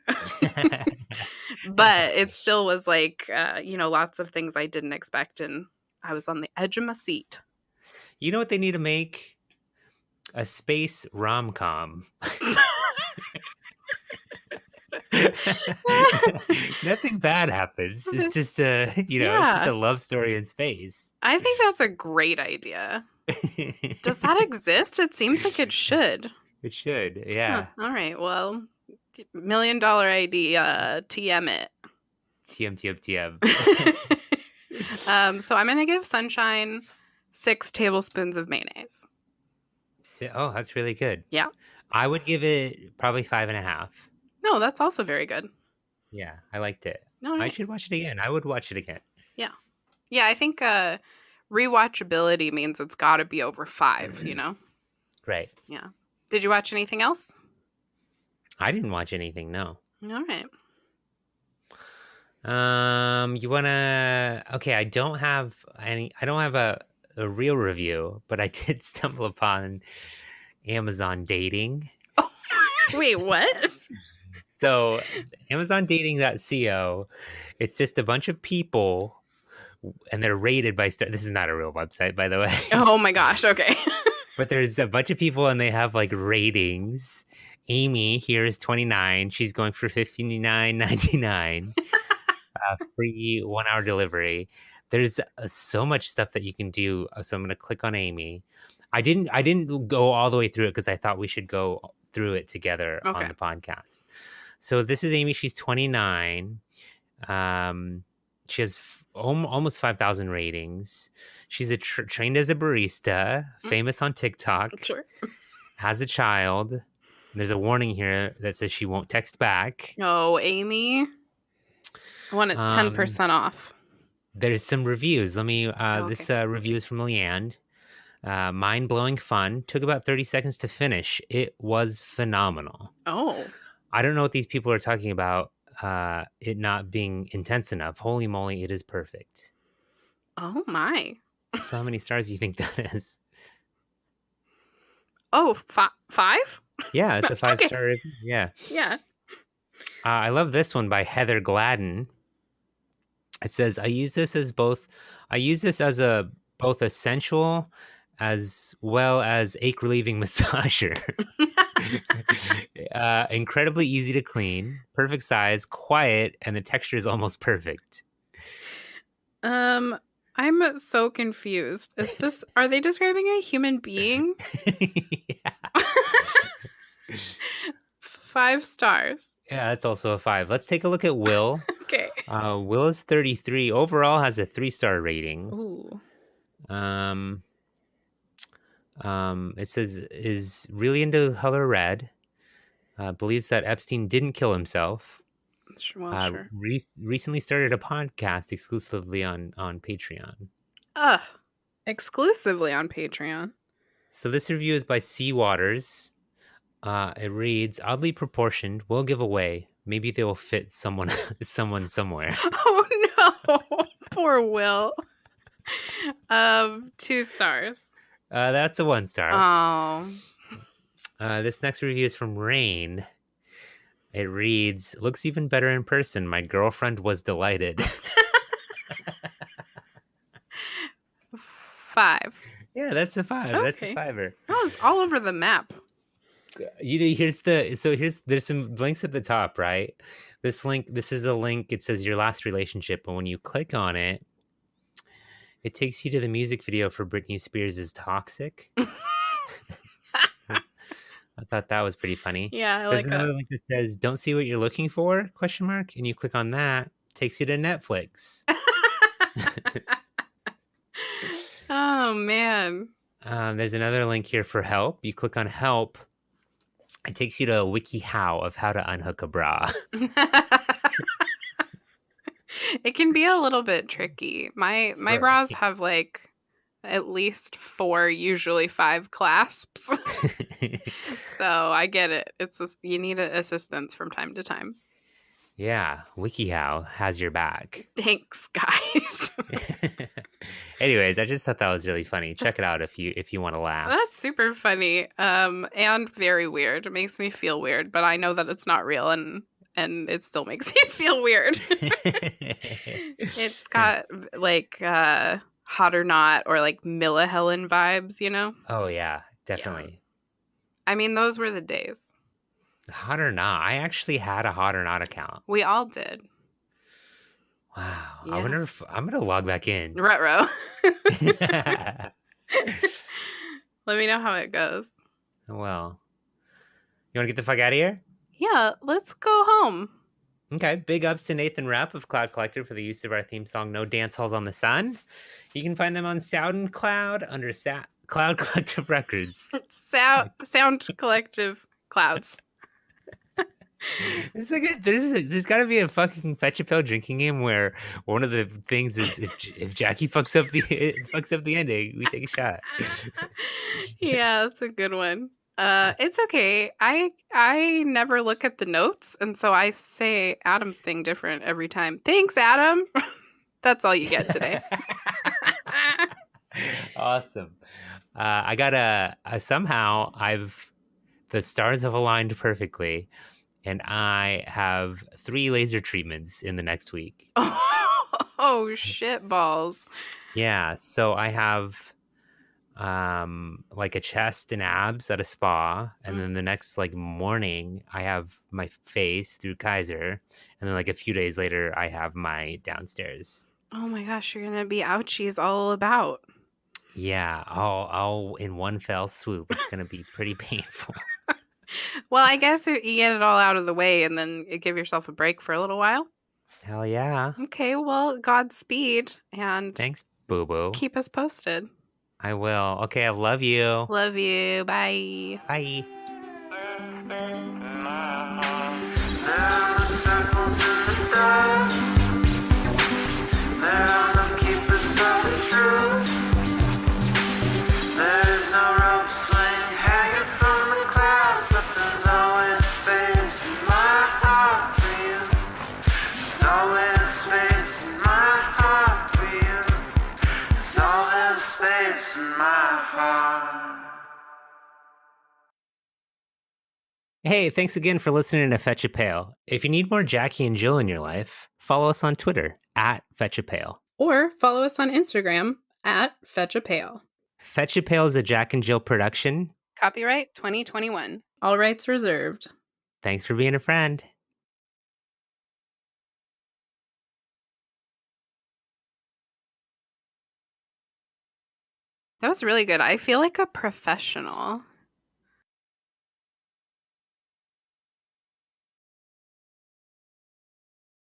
But it still was like, lots of things I didn't expect, and I was on the edge of my seat. You know what they need to make? A space rom-com. Nothing bad happens. It's just it's just a love story in space. I think that's a great idea. Does that exist? It seems like it should. It should, yeah. Huh. All right, well, $1 million idea, TM it. TM. So I'm going to give Sunshine 6 tablespoons of mayonnaise. Oh, that's really good. Yeah. I would give it probably 5.5. No, that's also very good. Yeah, I liked it. All right. I should watch it again. I would watch it again. Yeah. Yeah, I think rewatchability means it's got to be over 5, you know? Right. Yeah. Did you watch anything else? I didn't watch anything, no. All right. You wanna? Okay, I don't have a real review, but I did stumble upon Amazon Dating. Oh, wait, what? So, AmazonDating.co, it's just a bunch of people, and they're rated by star. This is not a real website, by the way. Oh my gosh. Okay. But there's a bunch of people, and they have like ratings. Amy here is 29. She's going for $59.99. Free 1-hour delivery. There's so much stuff that you can do. So I'm going to click on Amy. I didn't go all the way through it because I thought we should go through it together on the podcast. So this is Amy. She's 29. She has almost 5,000 ratings. She's trained as a barista, famous on TikTok. Sure. Has a child. There's a warning here that says she won't text back. Oh, Amy. I want it 10% off. There's some reviews. Let me. This review is from Leanne. Mind-blowing fun. Took about 30 seconds to finish. It was phenomenal. Oh. I don't know what these people are talking about. It not being intense enough. Holy moly, it is perfect. Oh my. So how many stars do you think that is? Oh, 5? Yeah, it's a 5-star review. Yeah. Yeah. I love this one by Heather Gladden. It says, I use this as both a sensual as well as ache relieving massager. Incredibly easy to clean, perfect size, quiet, and the texture is almost perfect. I'm so confused. Are they describing a human being? Yeah. 5 stars. Yeah, that's also a 5. Let's take a look at Will. Okay. Will is 33. Overall has a 3-star rating. Ooh. It says is really into color red. Believes that Epstein didn't kill himself. Well, sure. Recently started a podcast exclusively on Patreon. Exclusively on Patreon. So this review is by C. Waters. It reads, oddly proportioned, will give away. Maybe they will fit someone somewhere. Oh no. Poor Will. 2 stars. That's a 1-star. Oh. This next review is from Rain. It reads, looks even better in person. My girlfriend was delighted. 5. Yeah, that's a 5. Okay. That's a 5er. That was all over the map. There's some links at the top, right? This is a link. It says your last relationship, but when you click on it, it takes you to the music video for Britney Spears' Toxic. I'll thought that was pretty funny. Yeah, I There's like another that. link that says, "Don't see what you're looking for?" Question mark, and you click on that. Takes you to Netflix. Oh man. There's another link here for help. You click on help. It takes you to a WikiHow of how to unhook a bra. It can be a little bit tricky. My Right. bras have like at least 4, usually 5 clasps. So I get it. You need assistance from time to time. Yeah, WikiHow has your back. Thanks, guys. Anyways, I just thought that was really funny. Check it out if you want to laugh. That's super funny. And very weird. It makes me feel weird, but I know that it's not real and it still makes me feel weird. It's got like Hot or Not or like Milla Helen vibes, you know? Oh yeah, definitely. I mean, those were the days. Hot or Not. I actually had a Hot or Not account. We all did. Wow. Yeah. I wonder if I'm gonna log back in. Ruh-roh. Let me know how it goes. Well, you want to get the fuck out of here? Yeah, let's go home. Okay. Big ups to Nathan Rapp of Cloud Collector for the use of our theme song "No Dance Halls on the Sun." You can find them on SoundCloud under Cloud Collective Records. Sound Collective Clouds. It's like there's got to be a fucking Fetch a Pail drinking game where one of the things is if Jackie fucks up the ending, we take a shot. Yeah, that's a good one. It's okay. I never look at the notes, and so I say Adam's thing different every time. Thanks, Adam. That's all you get today. Awesome. I got somehow the stars have aligned perfectly. And I have 3 laser treatments in the next week. Oh, shit balls. Yeah. So I have like a chest and abs at a spa. And then the next like morning, I have my face through Kaiser. And then like a few days later, I have my downstairs. Oh my gosh, you're going to be ouchies all about. Yeah. All in one fell swoop. It's going to be pretty painful. Well, I guess you get it all out of the way and then you give yourself a break for a little while. Hell yeah. Okay, well, Godspeed and Thanks, boo boo. keep us posted. I will. Okay, I love you. Love you. Bye. Bye. Hey, thanks again for listening to Fetch a Pail. If you need more Jackie and Jill in your life, follow us on Twitter @FetchAPail. Or follow us on Instagram @FetchAPail. Fetch a Pail is a Jack and Jill production. Copyright 2021. All rights reserved. Thanks for being a friend. That was really good. I feel like a professional.